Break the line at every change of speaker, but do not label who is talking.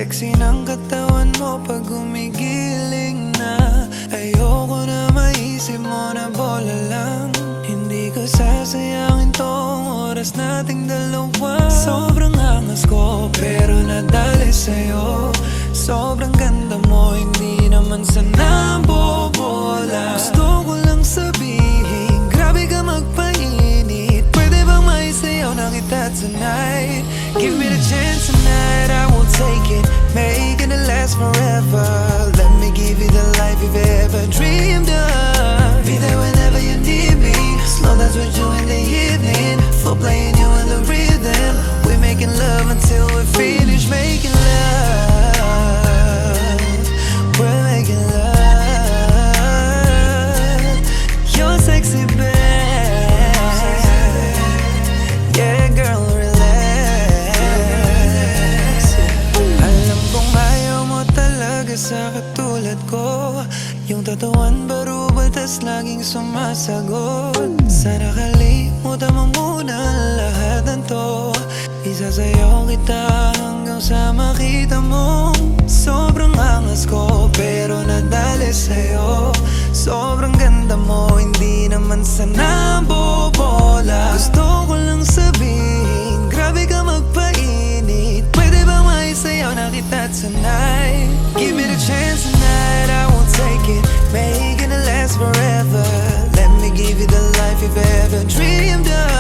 Sexy ng katawan mo pag gumigiling na. Ayoko na maisip mo na bola lang. Hindi ko sasayangin tong oras nating dalawa. Sobrang angas ko pero nadali sa'yo. Sobrang ganda mo, hindi naman sana bobola. Gusto ko lang sabihin, grabe ka magpainit. Pwede bang maisayaw na kita tonight? Give me the chance tonight, I will take it. Making it last forever. Let me give you the life you've ever dreamed of. Be there whenever you need me. Slow dance with you in the evening. Full playing you in the rhythm. We're making love until we finish making love. We're making love. You're sexy, babe. Yeah, girl, relax. Alam kong ayaw mo talaga sa katulad ko. Yung tatuan barubal tas laging sumasagot. Sana kalimutan mo muna ang lahat ng to. Isasayaw kita hanggang sa makita mo. Sobrang angas ko pero nadali sa'yo. Sobrang ganda mo, hindi naman sana bobola. Gusto ko lang sabihin, grabe ka magpainit. Pwede ba maisayaw na kita tonight? Give me the chance tonight, I will take it. Making it last forever. Let me give you the life you've ever dreamed of.